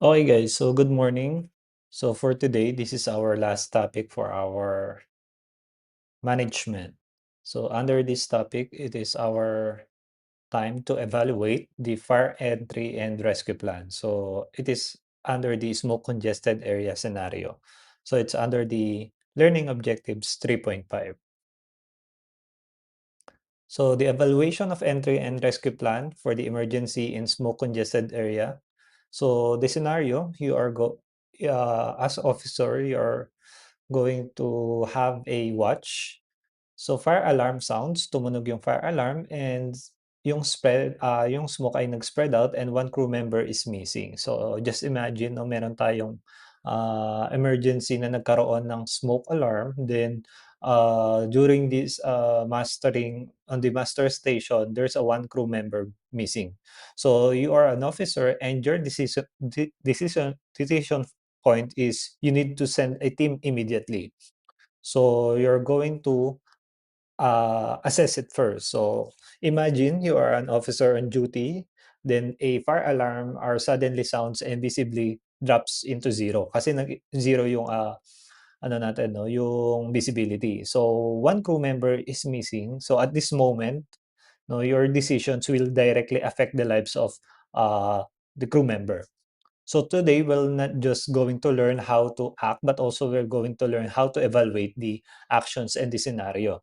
Okay guys, so good morning. So for today, this is our last topic for our management. So under this topic, it is our time to evaluate the fire entry and rescue plan. So it is under the smoke congested area scenario. So it's under the learning objectives 3.5. So the evaluation of entry and rescue plan for the emergency in smoke congested area. So the scenario you are as officer, you're going to have a watch. So fire alarm sounds, tumunog yung fire alarm and yung smoke ay nag-spread out and one crew member is missing. So just imagine, no, meron tayong emergency na nagkaroon ng smoke alarm, then during this mastering on the master station, there's a one crew member missing. So you are an officer and your decision point is you need to send a team immediately. So you're going to assess it first. So imagine you are an officer on duty, then a fire alarm or suddenly sounds and visibly drops into zero kasi nag-zero yung ano natin, no, yung visibility. So one crew member is missing. So at this moment, no, your decisions will directly affect the lives of uh, the crew member. So today we're not just going to learn how to act, but also we're going to learn how to evaluate the actions and the scenario.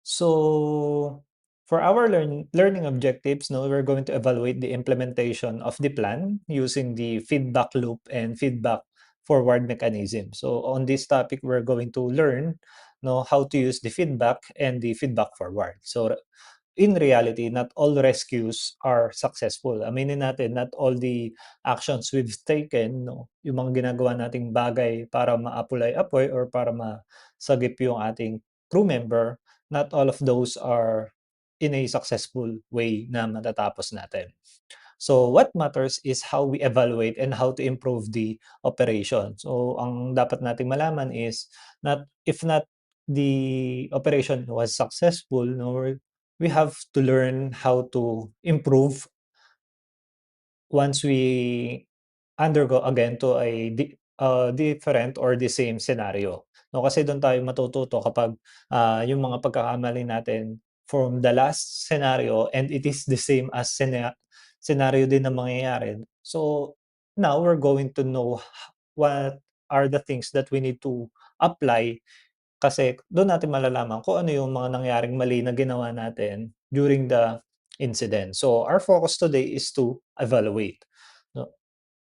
So for our learning objectives, no, we're going to evaluate the implementation of the plan using the feedback loop and feedback forward mechanism. So on this topic, we're going to learn, no, how to use the feedback and the feedback forward. So in reality, not all rescues are successful. Aminin natin, not all the actions we've taken, no, yung mga ginagawa nating bagay para maapoy-apoy or para masagip yung ating crew member, not all of those are in a successful way na matatapos natin. So what matters is how we evaluate and how to improve the operation. So ang dapat nating malaman is not if not the operation was successful, no, we have to learn how to improve once we undergo again to a different or the same scenario. No, kasi do'n tayo matututo kapag yung mga pagkakamali natin from the last scenario and it is the same as scenario din na mangyayari. So now we're going to know what are the things that we need to apply kasi do'n natin malalaman kung ano yung mga nangyaring mali na ginawa natin during the incident. So our focus today is to evaluate, no?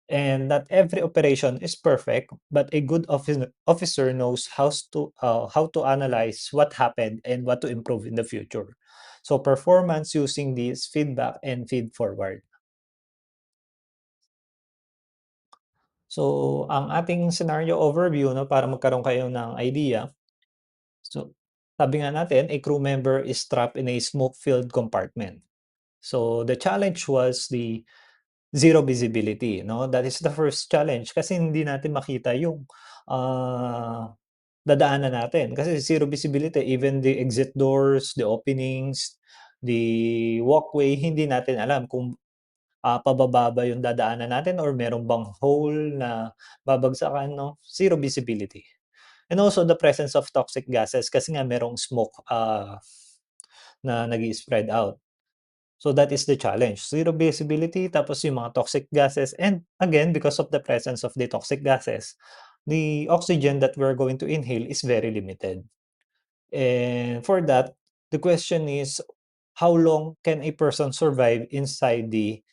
And not every operation is perfect, but a good officer knows how to analyze what happened and what to improve in the future. So performance using this feedback and feed forward. So ang ating scenario overview, no, para magkaroon kayo ng idea. So sabi nga natin, a crew member is trapped in a smoke-filled compartment. So the challenge was the zero visibility, no? That is the first challenge kasi hindi natin makita yung dadaanan natin kasi zero visibility, even the exit doors, the openings, the walkway, hindi natin alam kung pababa ba yung dadaanan natin or meron bang hole na babagsakan, 'no? Zero visibility. And also the presence of toxic gases kasi nga merong smoke na nag-i-spread out. So that is the challenge. Zero visibility tapos yung mga toxic gases and again, because of the presence of the toxic gases, the oxygen that we're going to inhale is very limited. And for that, the question is, how long can a person survive inside the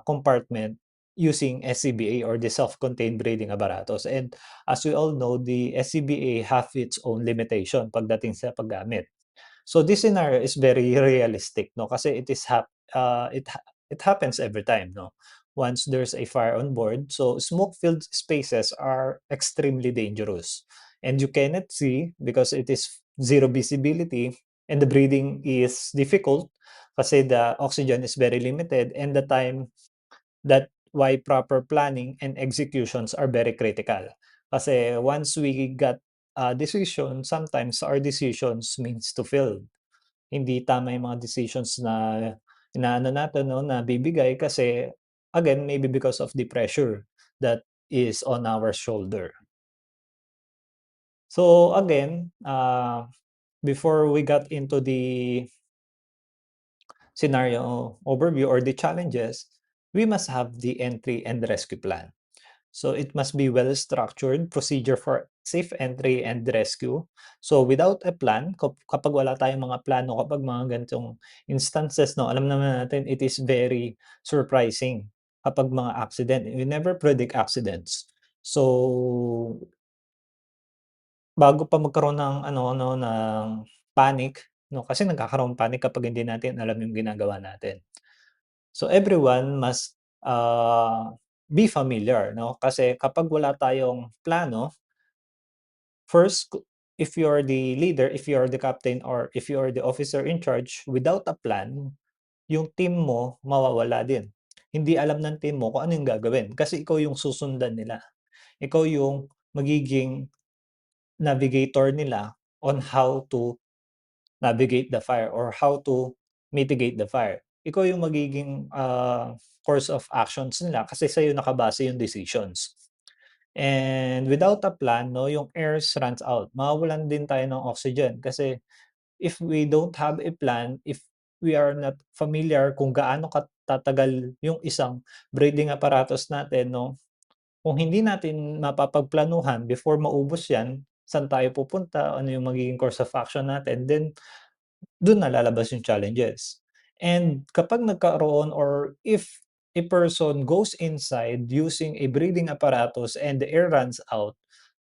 compartment using SCBA or the self-contained breathing apparatus? And as we all know, the SCBA have its own limitation pagdating sa paggamit. So this scenario is very realistic, no? Kasi it happens every time, no? Once there's a fire on board, so smoke-filled spaces are extremely dangerous, and you cannot see because it is zero visibility, and the breathing is difficult kasi the oxygen is very limited, and the time that why proper planning and executions are very critical. Kasi once we got a decision, sometimes our decisions means to fail. Hindi tama yung mga decisions na inaano natin 'no, na bibigay kasi again, maybe because of the pressure that is on our shoulder. So again, before we got into the scenario overview or the challenges, we must have the entry and rescue plan. So it must be well structured procedure for safe entry and rescue. So without a plan, kapag wala tayong mga plano, kapag mga ganitong instances, no, alam naman natin it is very surprising kapag mga accident. We never predict accidents. So bago pa magkaroon ng ano, ng panic, 'no, kasi nagkakaroon panic kapag hindi natin alam yung ginagawa natin. So everyone must, be familiar 'no, kasi kapag wala tayong plano, first, if you're the leader, if you're the captain, or if you're the officer in charge, without a plan, yung team mo mawawala din. Hindi alam ng team mo kung ano yung gagawin kasi ikaw yung susundan nila. Ikaw yung magiging navigator nila on how to navigate the fire or how to mitigate the fire. Ikaw yung magiging, course of actions nila kasi sa'yo nakabase yung decisions. And without a plan 'no, yung airs runs out. Mawawalan din tayo ng oxygen kasi if we don't have a plan, if we are not familiar kung gaano tatagal yung isang breathing apparatus natin 'no, kung hindi natin mapapagplanuhan before maubos 'yan, saan tayo pupunta, ano yung magiging course of action natin, then dun na lalabas yung challenges. And kapag nagkaroon or if a person goes inside using a breathing apparatus and the air runs out,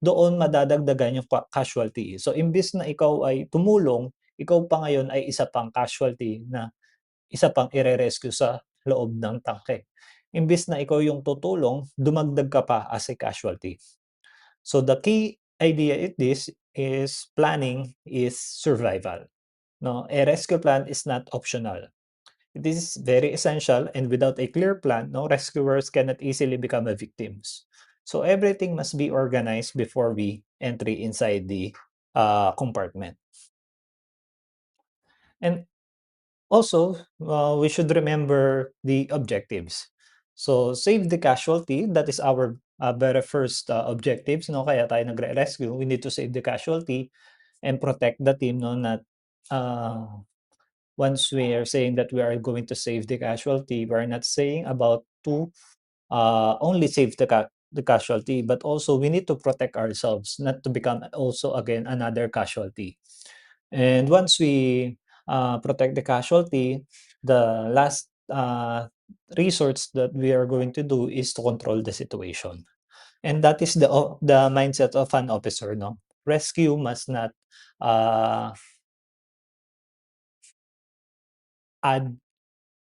doon madadagdagan yung casualty. So imbes na ikaw ay tumulong, ikaw pa ngayon ay isa pang casualty na isa pang ire-rescue sa loob ng tangke. Imbes na ikaw yung tutulong, dumagdag ka pa as a casualty. So the key idea in this is planning is survival. No, a rescue plan is not optional. It is very essential, and without a clear plan, no rescuers cannot easily become a victims. So everything must be organized before we entry inside the compartment. And also, we should remember the objectives. So save the casualty. That is our very first objectives. No, kaya tayo nagre-rescue. We need to save the casualty and protect the team. No, not uh, once we are saying that we are going to save the casualty, we're not saying about to only save the casualty, but also we need to protect ourselves, not to become also again another casualty. And once we protect the casualty, the last resource that we are going to do is to control the situation. And that is the mindset of an officer, no? Rescue must not uh, add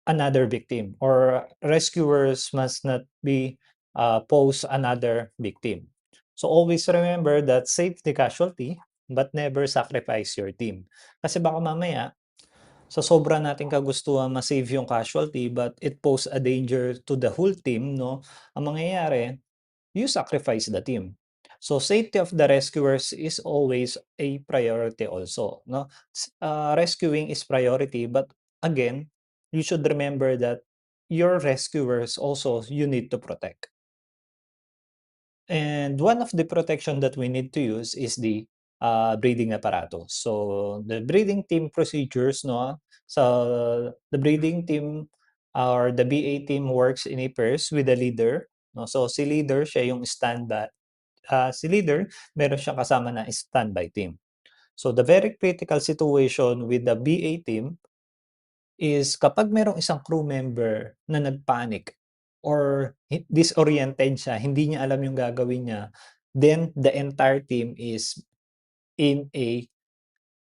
another victim, or rescuers must not be pose another victim. So always remember that save the casualty but never sacrifice your team. Kasi baka mamaya sa sobra nating kagustuhan ma-save yung casualty but it pose a danger to the whole team 'no, ang mangyayari, you sacrifice the team. So safety of the rescuers is always a priority also, no? Rescuing is priority, but again, you should remember that your rescuers also you need to protect. And one of the protection that we need to use is the breathing apparatus. So the breathing team procedures, no? So the breathing team or the BA team works in a pairs with the leader. No? So si leader siya yung standby. Si leader meron siyang kasama na standby team. So the very critical situation with the BA team is kapag merong isang crew member na nag-panic or disoriented siya, hindi niya alam yung gagawin niya, then the entire team is in a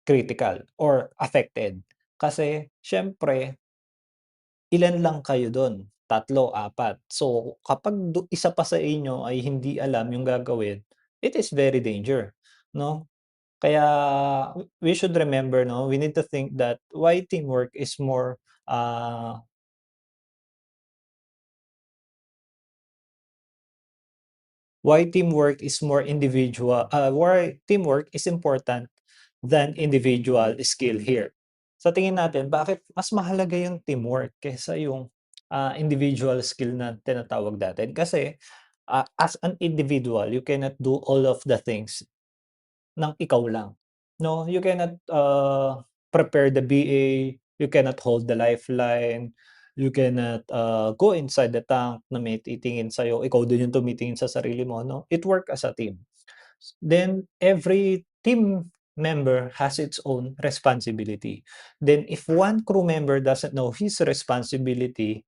critical or affected. Kasi siyempre, ilan lang kayo dun, tatlo, apat. So kapag isa pa sa inyo ay hindi alam yung gagawin, it is very danger, 'no? Kaya we should remember 'no, we need to think that uh why teamwork is more individual why teamwork is important than individual skill here. Sa tingin natin bakit mas mahalaga yung teamwork kaysa yung, individual skill na tinatawag natin? Kasi, as an individual, you cannot do all of the things ng ikaw lang, 'no? You cannot, prepare the BA, you cannot hold the lifeline, you cannot, go inside the tank na may titingin sa'yo, ikaw din yung tumitingin sa sarili mo, 'no? It work as a team. Then every team member has its own responsibility. Then if one crew member doesn't know his responsibility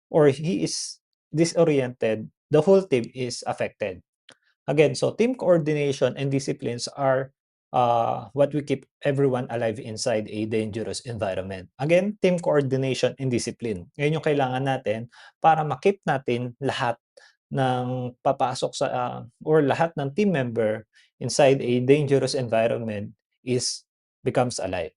or he is disoriented, the whole team is affected. Again, so team coordination and disciplines are what we keep everyone alive inside a dangerous environment. Again, team coordination and discipline. Ngayon yung kailangan natin para makip natin lahat ng papasok sa or lahat ng team member inside a dangerous environment is becomes alive.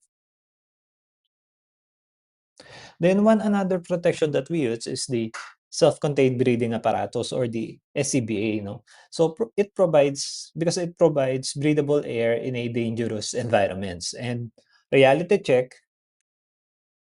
Then one another protection that we use is the self-contained breathing apparatus or the SCBA, no? So it provides because it provides breathable air in a dangerous environments and reality check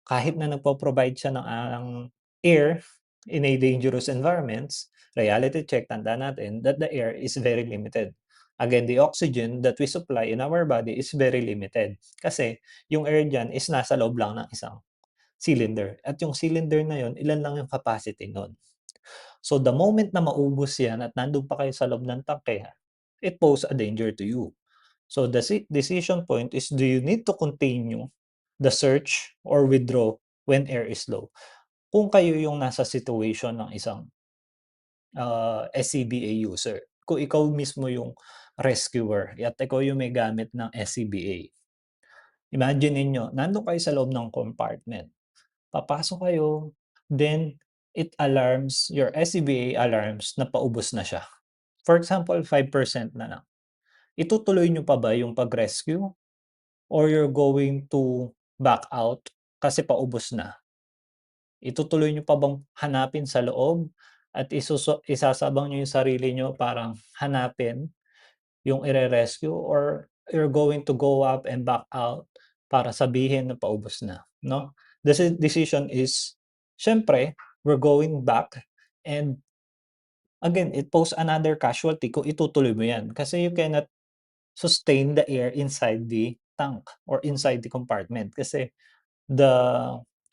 kahit na nagpo-provide siya ng air in a dangerous environments, reality check tandaan natin that the air is very limited. Again, the oxygen that we supply in our body is very limited kasi yung air diyan is nasa loob lang ng isang cylinder at yung cylinder na yun, ilan lang yung capacity nun. So, the moment na maubos yan at nandun pa kayo sa loob ng tangke, it pose a danger to you. So, the decision point is do you need to continue the search or withdraw when air is low? Kung kayo yung nasa situation ng isang, SCBA user, kung ikaw mismo yung rescuer at ikaw yung may gamit ng SCBA, imagine ninyo nandun kayo sa loob ng compartment. Papasok kayo, then it alarms, your SCBA alarms na paubos na siya. For example, 5% na lang. Itutuloy niyo pa ba yung pag-rescue or you're going to back out kasi paubos na? Itutuloy niyo pa bang hanapin sa loob at isasabang niyo yung sarili niyo parang hanapin yung ire-rescue or you're going to go up and back out para sabihin na paubos na, 'no? The decision is siyempre we're going back and again, it pose another casualty kung itutuloy mo 'yan kasi you cannot sustain the air inside the tank or inside the compartment kasi the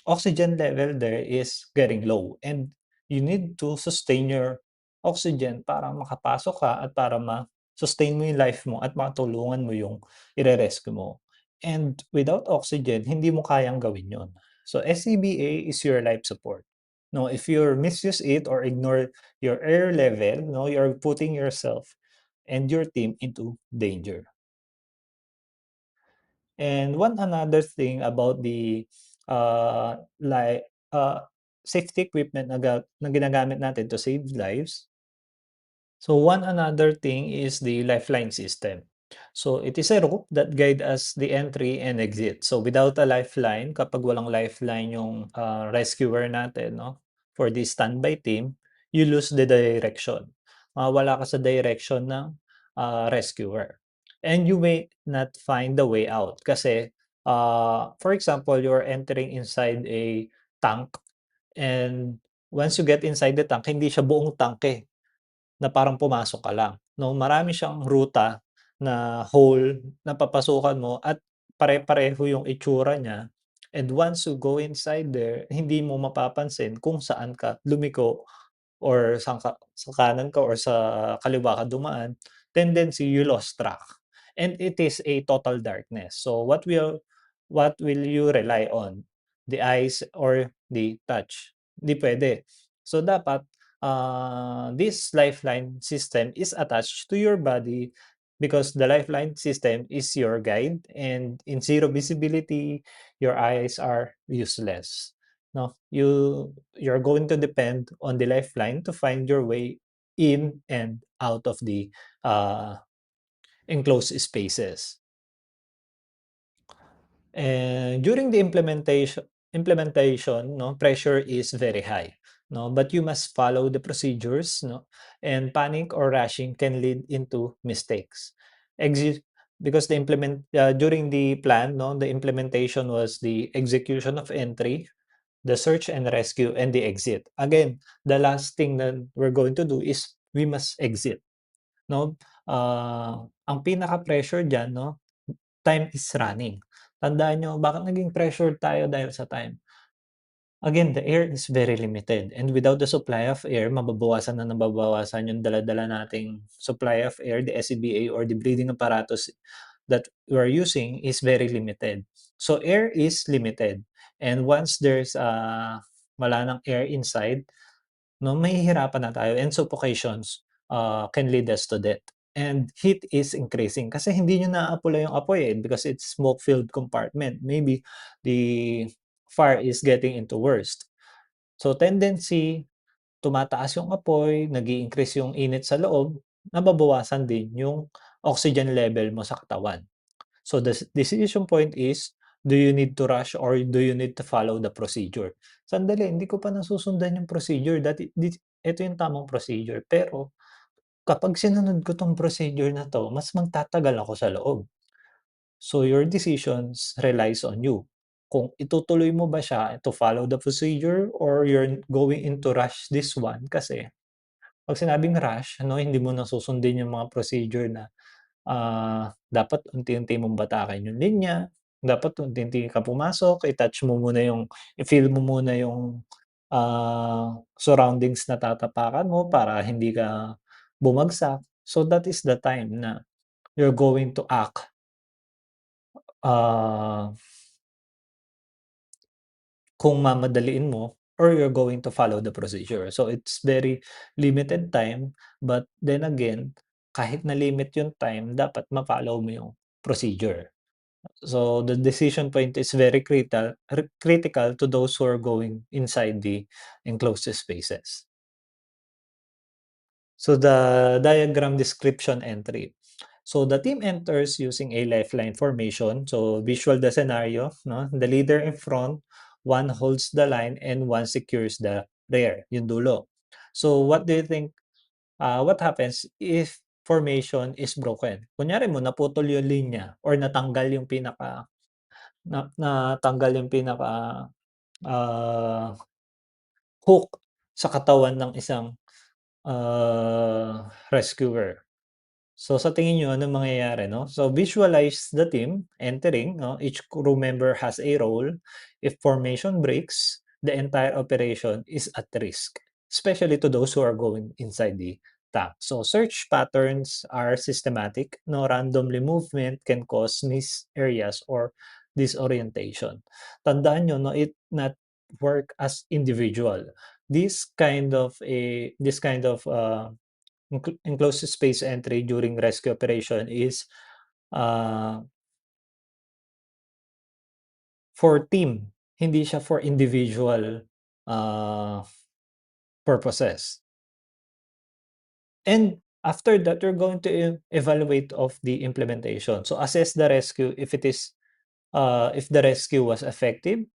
oxygen level there is getting low and you need to sustain your oxygen para makapasok ka at para ma-sustain mo yung life mo at matulungan mo yung ire-rescue mo. And without oxygen, hindi mo kayang gawin yon. So SCBA is your life support. No, if you misuse it or ignore your air level, no, you're putting yourself and your team into danger. And one another thing about the, like, safety equipment na ginagamit natin to save lives. So one another thing is the lifeline system. So it is a rope that guide us the entry and exit. So without a lifeline, kapag walang lifeline yung rescuer natin, no, for the standby team, you lose the direction. Mawawala ka sa direction ng rescuer. And you may not find the way out kasi for example, you're entering inside a tank and once you get inside the tank, hindi siya buong tank eh na parang pumasok ka lang, 'no? Marami siyang ruta na hole na papasukan mo at pare-pareho yung itsura niya and once you go inside there, hindi mo mapapansin kung saan ka lumiko or saan ka sa kanan ka or sa kaliwa ka dumaan, tendency you lost track. And it is a total darkness. So what will you rely on? The eyes or the touch? Hindi puwede. So dapat, this lifeline system is attached to your body because the lifeline system is your guide and in zero visibility, your eyes are useless. No, you're going to depend on the lifeline to find your way in and out of the enclosed spaces. And during the implementation, no, pressure is very high, no, but you must follow the procedures, no, and panic or rushing can lead into mistakes. Exi- because during the plan, no, the implementation was the execution of entry, the search and rescue, and the exit. Again, the last thing that we're going to do is we must exit, no? Ang pinaka-pressure diyan, no, time is running. Tandaan niyo bakit naging pressured tayo dahil sa time. Again, the air is very limited and without the supply of air, mababawasan na nababawasan yung dala-dala nating supply of air, the SCBA or the breathing apparatus that we're using is very limited. So air is limited and once there's, wala ng air inside, no, mahihirapan na tayo and suffocations, can lead us to death. And heat is increasing kasi hindi niyo naaapoy yung apoy, eh, because it's smoke-filled compartment. Maybe the fire is getting into worst. So tendency, tumataas yung apoy, nag-i-increase yung init sa loob, nababawasan din yung oxygen level mo sa katawan. So the decision point is, do you need to rush or do you need to follow the procedure? Sandali, hindi ko pa nasusundan yung procedure, eto yung tamang procedure, pero kapag sinunod ko 'tong procedure na 'to, mas magtatagal ako sa loob. So your decisions relies on you. Kung itutuloy mo ba siya to follow the procedure or you're going in to rush this one kasi 'pag sinabing rush ano, hindi mo na susundin yung mga procedure na, dapat unti-unti mong batakin yung linya, dapat unti-unti ka pumasok, i-touch mo muna i-feel mo muna yung, surroundings na tatapakan mo para hindi ka bumagsak. So that is the time na you're going to act, ah kung mamadaliin mo or you're going to follow the procedure. So, it's very limited time, but then again, kahit na limit yung time, dapat ma-follow mo yung procedure. So, the decision point is very critical to those who are going inside the enclosed spaces. So the diagram description entry. So the team enters using a lifeline formation. So visual the scenario, no? The leader in front, one holds the line and one secures the rear, yung dulo. So what do you think, what happens if formation is broken? Kunyari mo naputol yung linya or natanggal yung pinaka ah, hook sa katawan ng isang rescuer. So sa tingin niyo anong mangyayari 'no? So visualize the team entering 'no, each crew member has a role. If formation breaks, the entire operation is at risk, especially to those who are going inside the tank. So search patterns are systematic, no randomly movement can cause miss areas or disorientation. Tandaan niyo 'no, it not work as individual. This kind of enclosed space entry during rescue operation is uh, for team, hindi siya for individual uh, purposes. And after that, you're going to evaluate of the implementation. So assess the rescue if the rescue was effective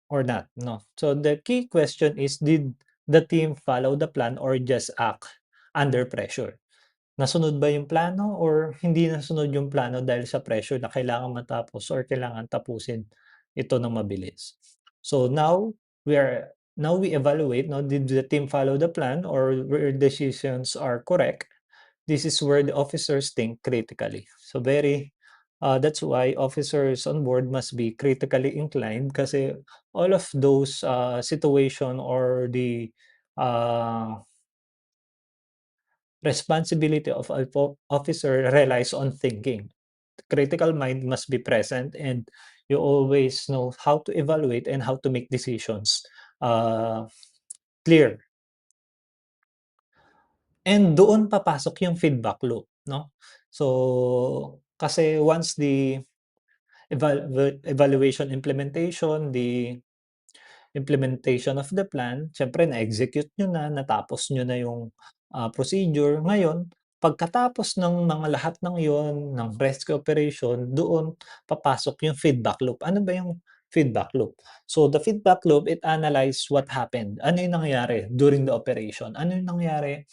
or not. No. So the key question is, did the team follow the plan or just act under pressure? Nasunod ba yung plano or hindi nasunod yung plano dahil sa pressure na kailangan matapos or kailangan tapusin ito ng mabilis. So now we evaluate, no, did the team follow the plan or were decisions are correct? This is where the officers think critically. So that's why officers on board must be critically inclined kasi all of those situation or the uh, responsibility of a officer relies on thinking. Critical mind must be present and you always know how to evaluate and how to make decisions uh, clear. And doon papasok yung feedback loop, no? So, kasi once the evaluation implementation, the implementation of the plan, siyempre na-execute niyo na, natapos niyo na yung, procedure. Ngayon, pagkatapos ng mga lahat ng yon ng rescue operation, doon papasok yung feedback loop. Ano ba yung feedback loop? So, the feedback loop, it analyze what happened. Ano yung nangyari during the operation? Ano yung nangyari,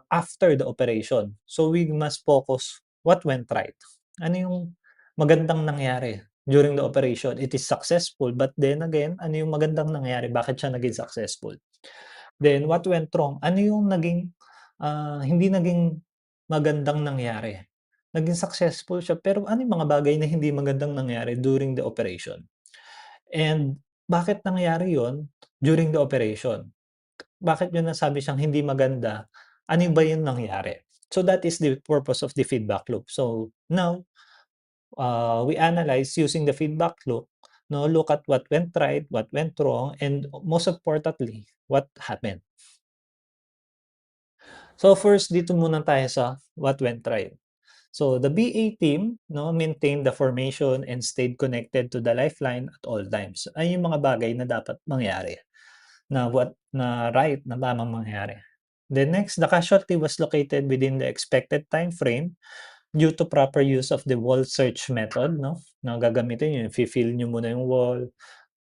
after the operation? So, we must focus what went right. ano yung magandang nangyari during the operation? It is successful, but then again, ano yung magandang nangyari? Bakit siya naging successful? Then what went wrong? Ano yung naging, hindi naging magandang nangyari? Naging successful siya, pero ano yung mga bagay na hindi magandang nangyari during the operation? And bakit nangyari yon during the operation? Bakit niyo nasabi siyang hindi maganda? Ano ba yung nangyari? So that is the purpose of the feedback loop. So now, we analyze using the feedback loop, no, look at what went right, what went wrong, and most importantly, what happened. So first, dito muna tayo sa what went right. So the BA team, no, maintained the formation and stayed connected to the lifeline at all times. Ay yung mga bagay na dapat mangyari, na right, na tamang mangyari. The next, the casualty was located within the expected time frame due to proper use of the wall search method, no, na gagamitin yun, fill nyo muna yung wall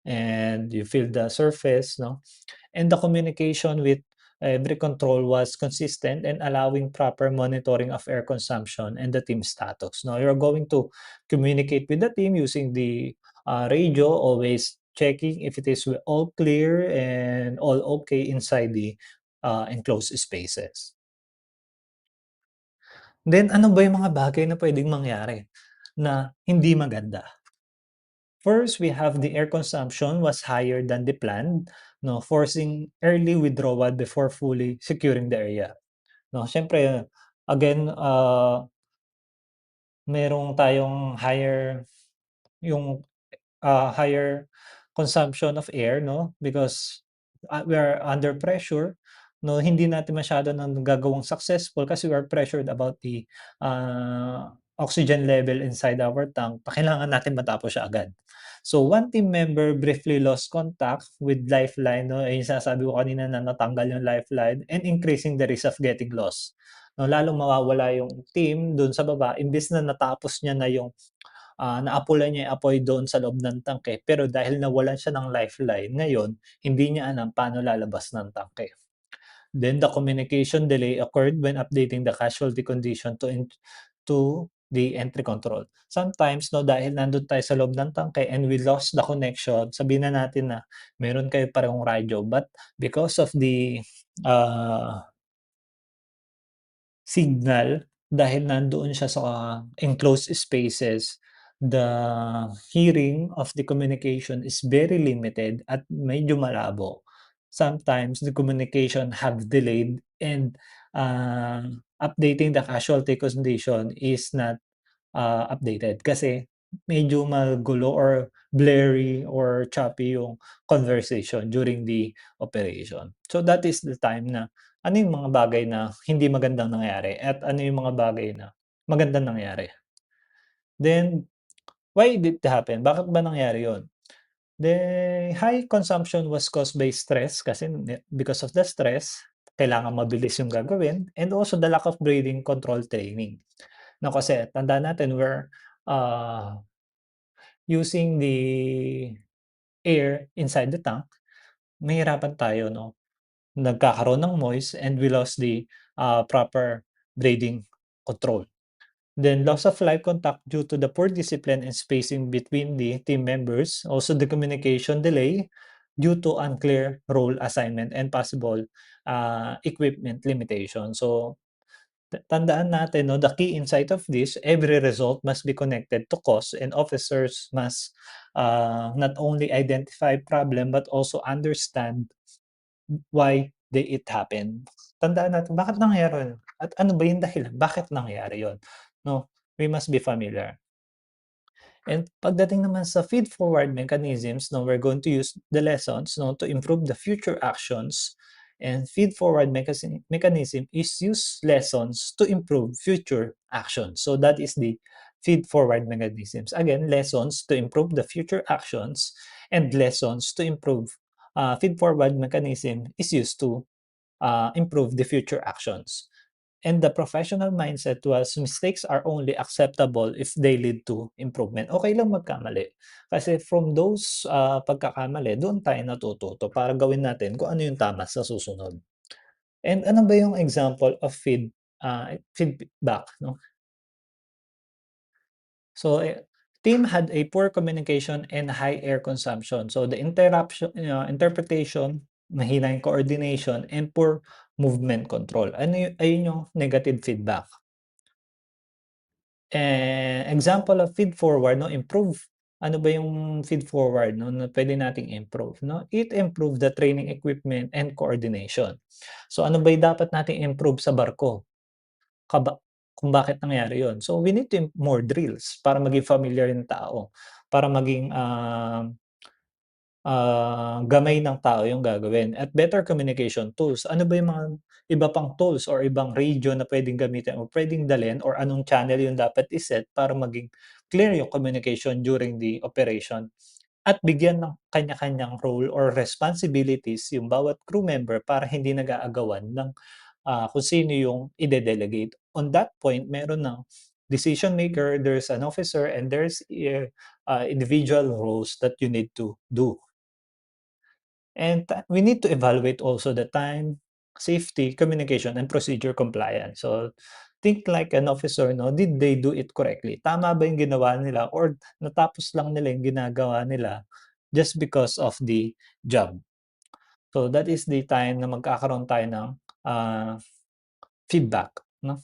and you fill the surface, no, and the communication with every control was consistent and allowing proper monitoring of air consumption and the team status. Now, you're going to communicate with the team using the radio, always checking if it is all clear and all okay inside the enclosed spaces. Then, ano ba yung mga bagay na pwedeng mangyari na hindi maganda? First, we have the air consumption was higher than the planned, no, forcing early withdrawal before fully securing the area. No, siyempre again, merong tayong yung higher consumption of air, 'no, because, we are under pressure, 'no, hindi natin masyado nagagawang successful kasi we are pressured about the, oxygen level inside our tank, kailangan natin matapos siya agad. So, one team member briefly lost contact with lifeline, 'no, yung sinasabi ko kanina na natanggal yung lifeline and increasing the risk of getting lost. 'No, lalong mawawala yung team dun sa baba imbes na natapos niya na yung naapulan niya yung apoy doon sa loob ng tangke, pero dahil nawalan siya ng lifeline, ngayon hindi niya alam paano lalabas ng tangke. Then the communication delay occurred when updating the casualty condition to the entry control. Sometimes 'no, dahil nandun tayo sa loob ng tangke and we lost the connection, sabihin na natin na meron kayo parehong radyo, but because of the, signal dahil nandoon siya sa enclosed spaces, the hearing of the communication is very limited at medyo malabo. Sometimes the communication have delayed and, updating the casualty condition is not updated kasi medyo magulo or blurry or choppy yung conversation during the operation. So that is the time na ano yung mga bagay na hindi magandang nangyari at ano yung mga bagay na magandang nangyari. Then, why did it happen? Bakit ba nangyari yun? The high consumption was caused by stress kasi because of the stress, kailangan mabilis yung gagawin and also the lack of breathing control training. No, kasi tandaan natin we're, uh, using the air inside the tank, mahihirapan tayo 'no, nagkakaroon ng noise and we lost the, proper breathing control. Then loss of live contact due to the poor discipline and spacing between the team members, also the communication delay due to unclear role assignment and possible, equipment limitation. So tandaan natin 'no, the key insight of this, every result must be connected to cause and officers must, not only identify problem but also understand why it happened. Tandaan natin bakit nangyari yun at ano ba yung dahilan, bakit nangyari yun, 'no? We must be familiar. And pagdating naman sa feed forward mechanisms, no, we're going to use the lessons, no, to improve the future actions. And feed forward mechanism is use lessons to improve future actions. So that is the feed forward mechanisms. Again, lessons to improve the future actions and lessons to improve feed forward mechanism is used to improve the future actions. And the professional mindset was mistakes are only acceptable if they lead to improvement. Okay lang magkamali. Kasi from those, pagkakamali doon tayo natututo para gawin natin kung ano yung tama sa susunod. And ano ba yung example of feedback 'no? So, team had a poor communication and high air consumption. So, the interpretation, mahina yung coordination, and poor movement control. Ayun yung negative feedback. Example of feed forward 'no, improve. Ano ba yung feed forward 'no, na puwede nating improve 'no? It improve the training equipment and coordination. So, ano ba yung dapat nating improve sa barko? Kung bakit nangyari yun? So, we need to more drills para maging familiar yung tao, para maging, gamay ng tao yung gagawin at better communication tools. Ano ba yung mga iba pang tools or ibang radio na puwedeng gamitin o puwedeng dalhin or anong channel yung dapat i-set para maging clear yung communication during the operation at bigyan ng kanya-kanyang role or responsibilities yung bawat crew member para hindi nag-aagawan ng, kung sino yung ide-delegate. On that point, meron ng decision maker, there's an officer, and there's, individual roles that you need to do. And we need to evaluate also the time, safety, communication, and procedure compliance. So, think like an officer, no? Did they do it correctly? Tama ba yung ginawa nila or natapos lang nila yung ginagawa nila just because of the job? So, that is the time na magkakaroon tayo ng feedback, no?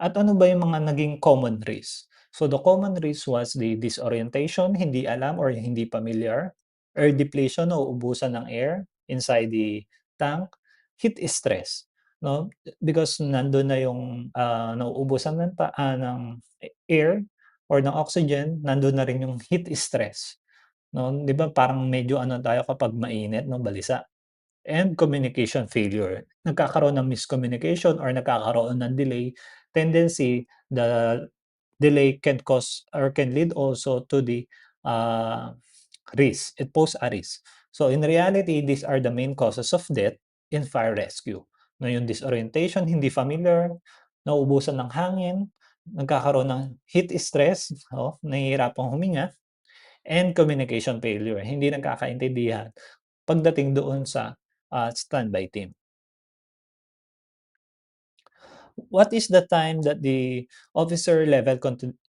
At ano ba yung mga naging common risk? So the common risk was the disorientation, hindi alam or hindi familiar, air depletion o ubusan ng air inside the tank, heat stress, no? Because nandun na yung, nauubusan ng air or ng oxygen, nandun na rin yung heat stress, no? 'Di ba parang medyo ano tayo kapag mainit 'no, balisa. And communication failure. Nagkakaroon ng miscommunication or nagkakaroon ng delay. Tendency, the delay can cause or can lead also to the uh, risk. It pose a risk. So in reality, these are the main causes of death in fire rescue. No, yung disorientation, hindi familiar, nauubusan ng hangin, nagkakaroon ng heat stress, nahihirapang huminga, and communication failure. Hindi nagkakaintindihan pagdating doon sa standby team. What is the time that the officer level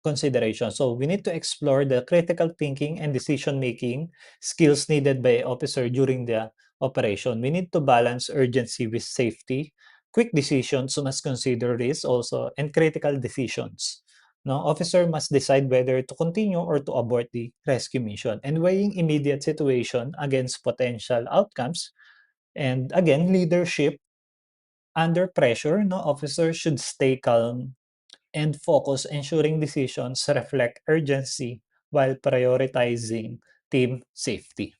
consideration? So we need to explore the critical thinking and decision making skills needed by officer during the operation. We need to balance urgency with safety. Quick decisions must consider risk also and critical decisions. No, officer must decide whether to continue or to abort the rescue mission and weighing immediate situation against potential outcomes. And again, leadership under pressure, no, officers should stay calm and focus, ensuring decisions reflect urgency while prioritizing team safety.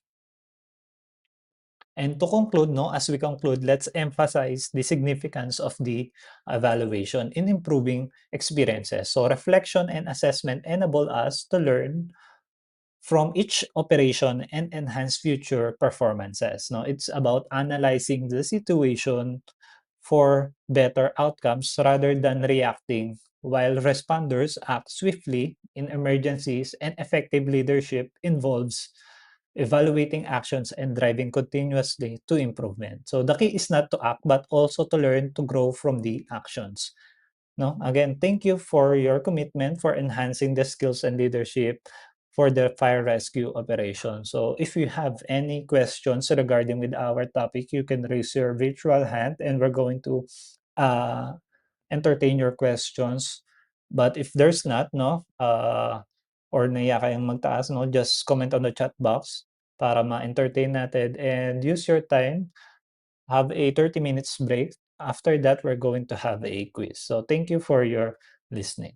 And to conclude, no, as we conclude, let's emphasize the significance of the evaluation in improving experiences. So reflection and assessment enable us to learn from each operation and enhance future performances. No, it's about analyzing the situation for better outcomes rather than reacting, while responders act swiftly in emergencies, and effective leadership involves evaluating actions and driving continuously to improvement. So the key is not to act but also to learn to grow from the actions. No, again, thank you for your commitment for enhancing the skills and leadership for the fire rescue operation. So if you have any questions regarding with our topic, you can raise your virtual hand and we're going to uh, entertain your questions. But if there's not, no, or naiya kayong magtaas, no, just comment on the chat box para ma-entertain natin and use your time. Have a 30 minutes break. After that, we're going to have a quiz. So thank you for your listening.